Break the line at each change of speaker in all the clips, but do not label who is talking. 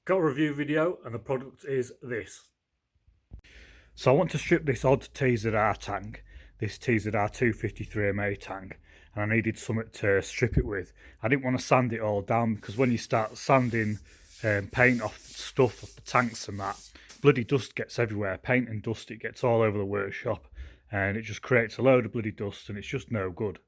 Got a review video and the product is this. So I want to strip this odd TZR tank, this TZR 253MA tank, and I needed something to strip it with. I didn't want to sand it all down because when you start sanding paint off stuff off the tanks and that, bloody dust gets everywhere. Paint and dust, it gets all over the workshop and it just creates a load of bloody dust and it's just no good.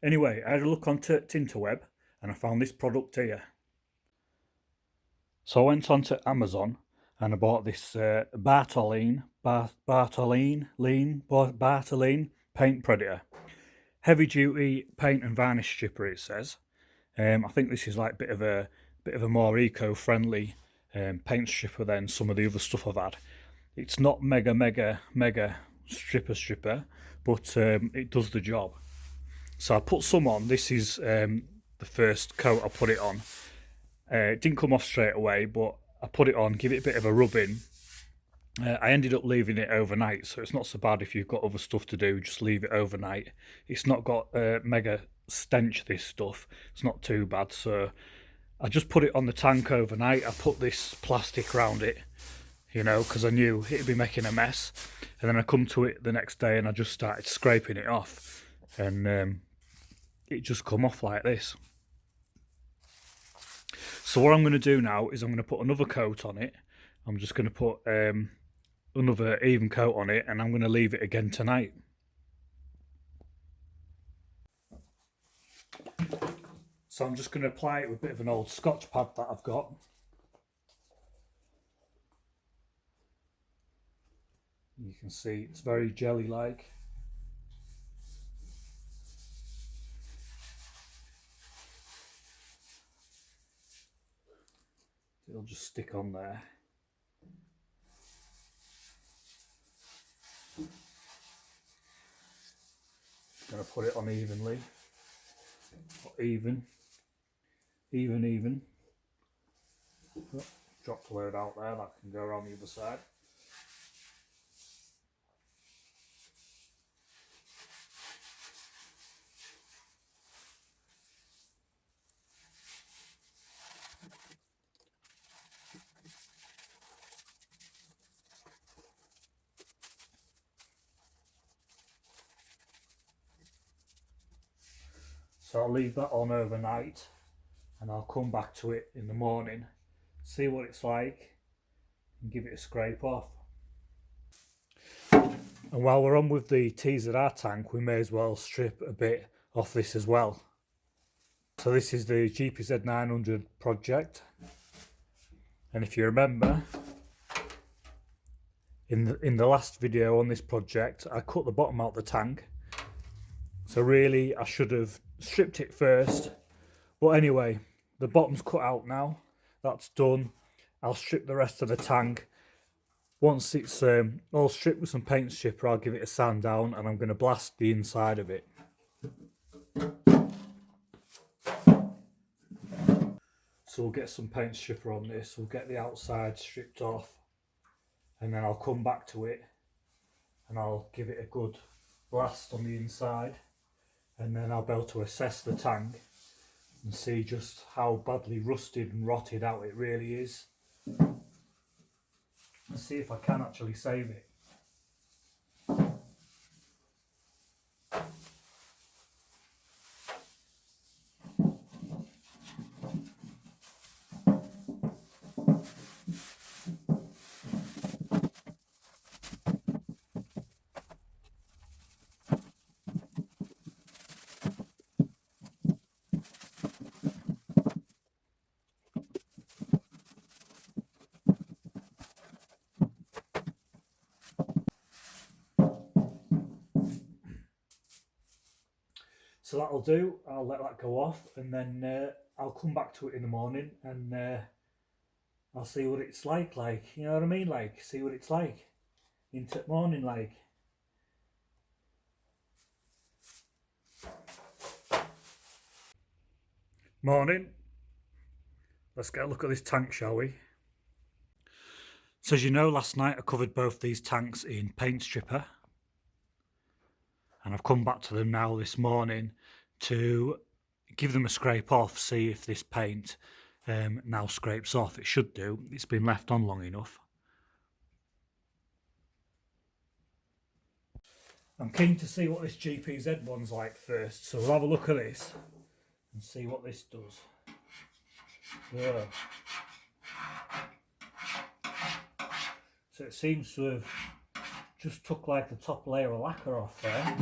Anyway, I had a look on Tinterweb and I found this product here. So I went on to Amazon and I bought this Bartoline Paint Predator. Heavy duty paint and varnish stripper, it says. I think this is like a bit of a more eco-friendly paint stripper than some of the other stuff I've had. It's not mega stripper, but it does the job. So I put some on. This is the first coat I put it on. It didn't come off straight away, but I put it on, give it a bit of a rub in. I ended up leaving it overnight, so it's not so bad if you've got other stuff to do, just leave it overnight. It's not got mega stench, this stuff. It's not too bad, so I just put it on the tank overnight. I put this plastic around it, you know, because I knew it'd be making a mess. And then I come to it the next day and I just started scraping it off. And it just come off like this. So what I'm going to do now is I'm going to put another coat on it. I'm just going to put another even coat on it and I'm going to leave it again tonight. So I'm just going to apply it with a bit of an old Scotch pad that I've got. You can see it's very jelly-like. It'll just stick on there. Gonna put it on evenly. Even. Oh, dropped a load out there that can go around the other side. So I'll leave that on overnight and I'll come back to it in the morning, see what it's like and give it a scrape off. And while we're on with the TZR tank, we may as well strip a bit off this as well. So this is the GPZ 900 project. And if you remember, in the last video on this project, I cut the bottom out of the tank. So really, I should have stripped it first. But anyway, the bottom's cut out now. That's done. I'll strip the rest of the tank. Once it's all stripped with some paint stripper, I'll give it a sand down and I'm going to blast the inside of it. So we'll get some paint stripper on this. We'll get the outside stripped off. And then I'll come back to it and I'll give it a good blast on the inside. And then I'll be able to assess the tank and see just how badly rusted and rotted out it really is. And see if I can actually save it. So that'll do. I'll let that go off and then I'll come back to it in the morning and I'll see what it's like, you know what I mean? Like, see what it's like into the morning, like. Morning. Let's get a look at this tank, shall we? So as you know, last night I covered both these tanks in paint stripper. And I've come back to them now this morning to give them a scrape off, see if this paint now scrapes off. It should do. It's been left on long enough. I'm keen to see what this GPZ one's like first, so we'll have a look at this and see what this does. Yeah. So it seems to have just took like the top layer of lacquer off there.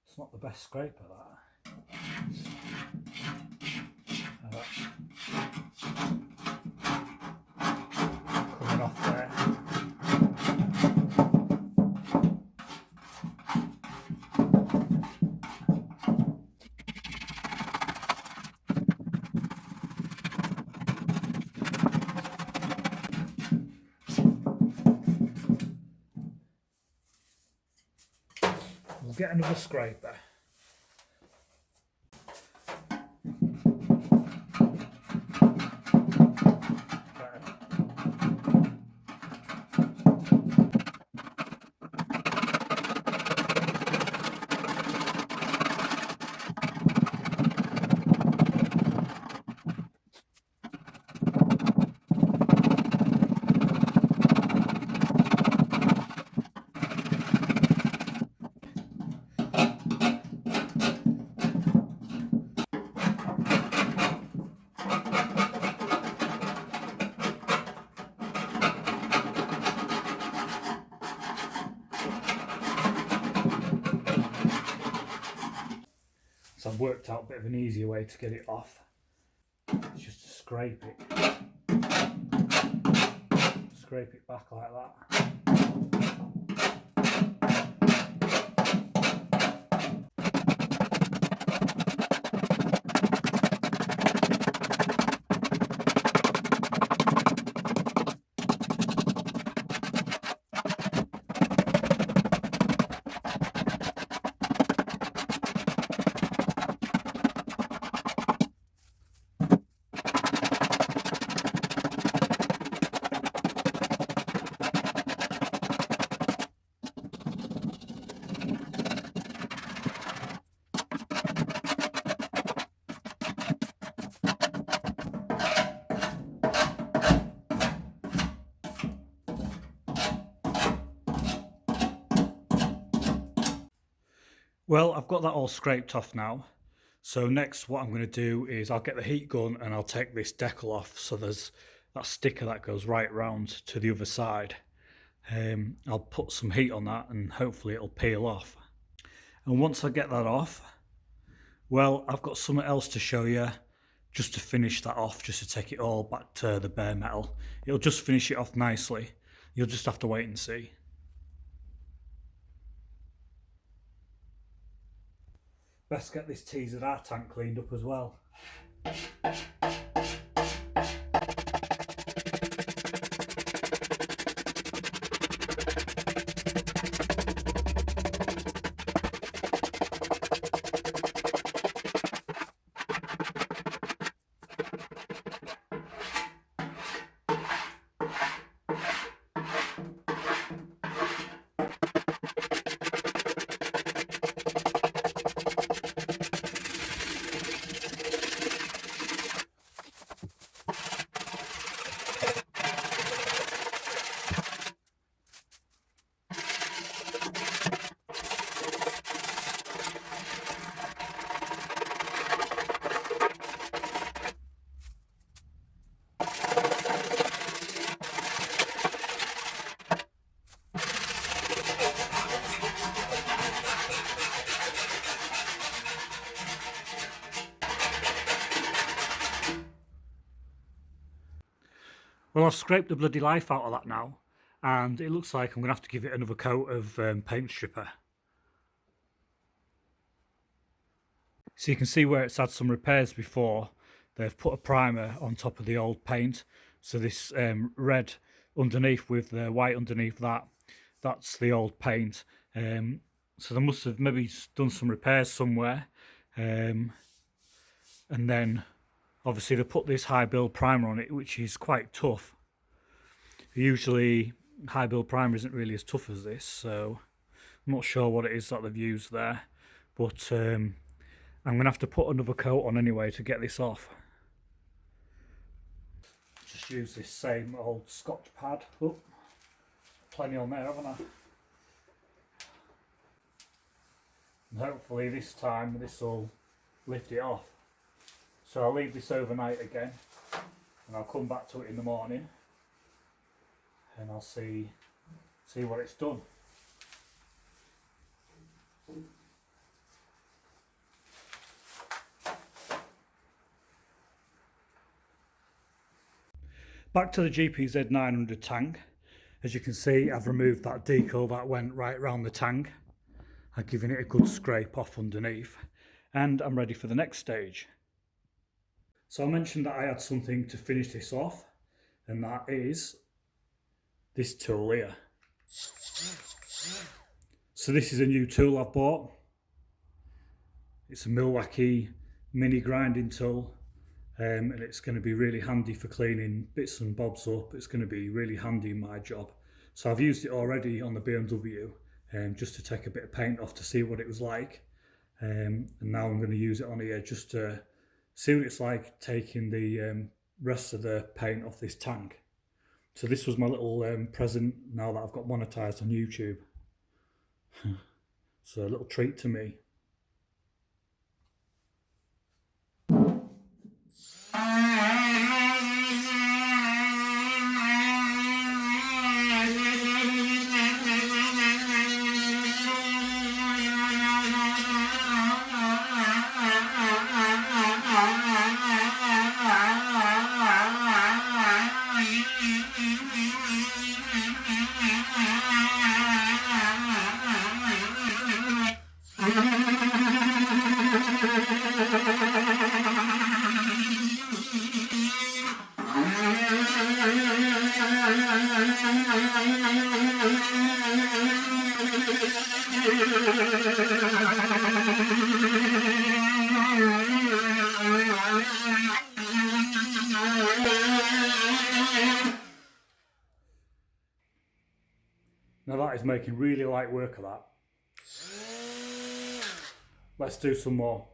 It's not the best scraper, that. Coming off there. We'll get another scraper. So I've worked out a bit of an easier way to get it off. It's just to scrape it. Scrape it back like that. Well, I've got that all scraped off now. So next what I'm going to do is I'll get the heat gun and I'll take this decal off, so there's that sticker that goes right round to the other side. I'll put some heat on that and hopefully it'll peel off. And once I get that off, well, I've got something else to show you just to finish that off, just to take it all back to the bare metal. It'll just finish it off nicely. You'll just have to wait and see. Best get this TZR tank cleaned up as well. Well, I've scraped the bloody life out of that now, and it looks like I'm going to have to give it another coat of paint stripper. So you can see where it's had some repairs before. They've put a primer on top of the old paint. So this red underneath with the white underneath that, that's the old paint. So they must have maybe done some repairs somewhere. And then obviously they put this high build primer on it, which is quite tough. Usually high build primer isn't really as tough as this, so I'm not sure what it is that they've used there, but I'm going to have to put another coat on anyway to get this off. Just use this same old Scotch pad. Oh, plenty on there, haven't I? And hopefully this time this will lift it off. So I'll leave this overnight again, and I'll come back to it in the morning, and I'll see what it's done. Back to the GPZ 900 tank. As you can see, I've removed that decal that went right round the tank. I've given it a good scrape off underneath, and I'm ready for the next stage. So I mentioned that I had something to finish this off, and that is this tool here. So this is a new tool I've bought. It's a Milwaukee mini grinding tool. And it's going to be really handy for cleaning bits and bobs up. It's going to be really handy in my job. So I've used it already on the BMW just to take a bit of paint off to see what it was like. And now I'm going to use it on here just to see what it's like taking the rest of the paint off this tank. So this was my little present now that I've got monetized on YouTube. So a little treat to me. Now that is making really light work of that. Let's do some more.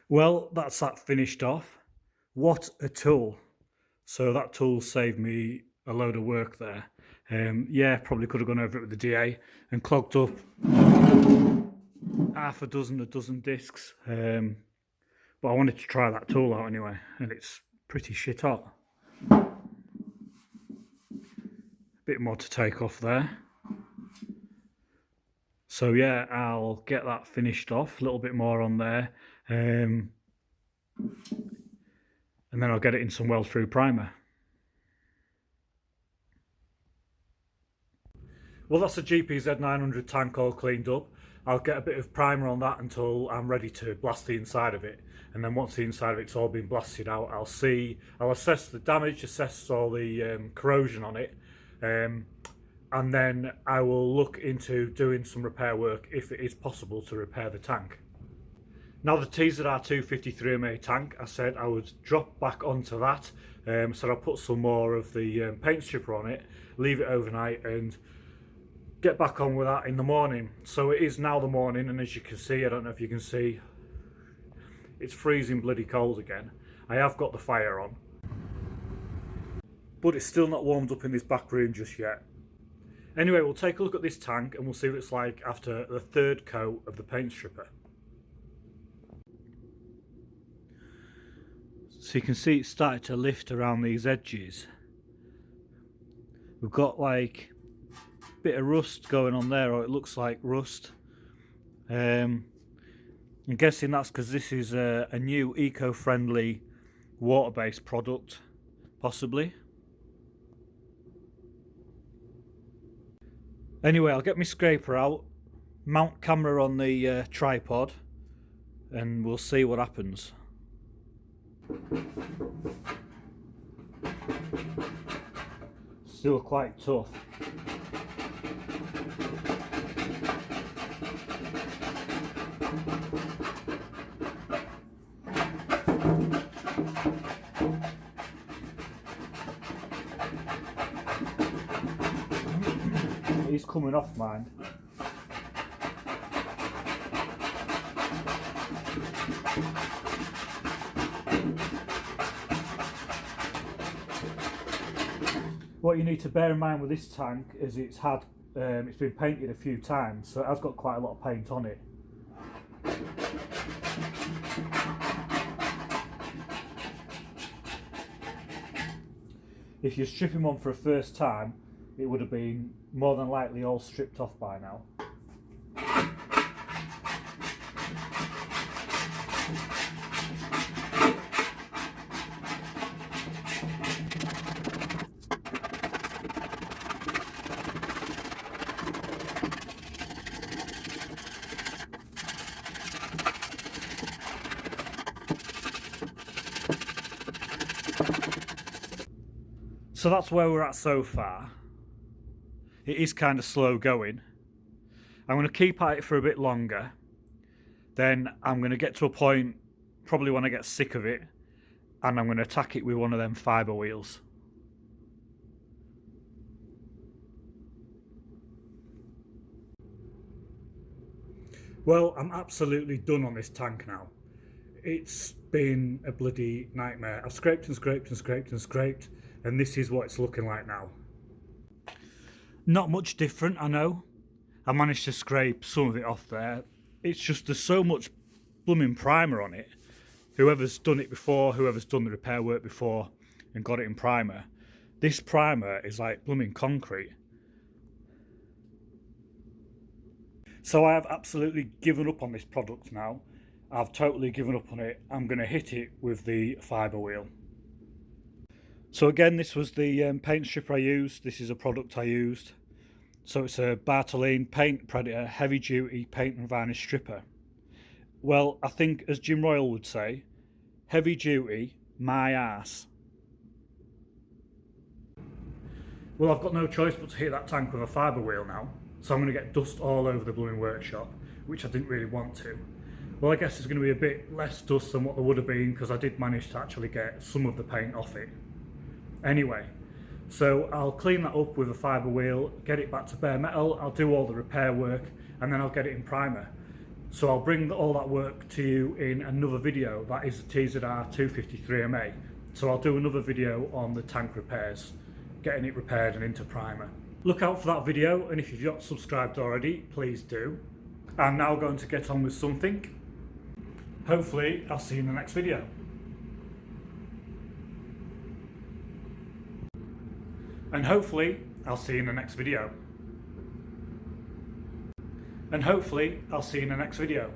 Well, that's that finished off. What a tool. So that tool saved me a load of work there. Yeah, probably could have gone over it with the DA and clogged up half a dozen discs. But I wanted to try that tool out anyway, and it's pretty shit hot. Bit more to take off there. So yeah, I'll get that finished off, a little bit more on there. And then I'll get it in some weld-through primer. Well, that's the GPZ 900 tank all cleaned up. I'll get a bit of primer on that until I'm ready to blast the inside of it. And then once the inside of it's all been blasted out, I'll assess the damage, assess all the corrosion on it. And then I will look into doing some repair work if it is possible to repair the tank. Now the TZR253MA tank, I said I would drop back onto that, so I'll put some more of the paint stripper on it, leave it overnight and get back on with that in the morning. So it is now the morning, and as you can see, I don't know if you can see, it's freezing bloody cold again. I have got the fire on, but it's still not warmed up in this back room just yet. Anyway, we'll take a look at this tank and we'll see what it's like after the third coat of the paint stripper. So you can see it's started to lift around these edges. We've got like a bit of rust going on there, or it looks like rust. I'm guessing that's because this is a new eco-friendly water-based product, possibly. Anyway, I'll get my scraper out, mount camera on the tripod, and we'll see what happens. Still quite tough. He's coming off, mind. What you need to bear in mind with this tank is it's been painted a few times, so it has got quite a lot of paint on it. If you're stripping one for a first time, it would have been more than likely all stripped off by now. So that's where we're at so far. It is kind of slow going. I'm going to keep at it for a bit longer. Then I'm going to get to a point, probably when I get sick of it, and I'm going to attack it with one of them fibre wheels. Well, I'm absolutely done on this tank now. It's been a bloody nightmare. I've scraped and scraped and scraped and scraped, and this is what it's looking like now. Not much different, I know. I managed to scrape some of it off there. It's just there's so much blooming primer on it. Whoever's done it before, whoever's done the repair work before and got it in primer, this primer is like blooming concrete. So I have absolutely given up on this product now. I've totally given up on it. I'm going to hit it with the fibre wheel. So again, this was the paint stripper I used. This is a product I used. So it's a Bartoline Paint Predator heavy duty paint and varnish stripper. Well, I think as Jim Royal would say, heavy duty, my ass. Well, I've got no choice but to hit that tank with a fibre wheel now. So I'm going to get dust all over the blooming workshop, which I didn't really want to. Well, I guess there's going to be a bit less dust than what there would have been because I did manage to actually get some of the paint off it. Anyway, so I'll clean that up with a fibre wheel, get it back to bare metal, I'll do all the repair work, and then I'll get it in primer. So I'll bring all that work to you in another video. That is the TZR253MA. So I'll do another video on the tank repairs, getting it repaired and into primer. Look out for that video, and if you've not subscribed already, please do. I'm now going to get on with something. Hopefully, I'll see you in the next video. And hopefully, I'll see you in the next video. And hopefully, I'll see you in the next video.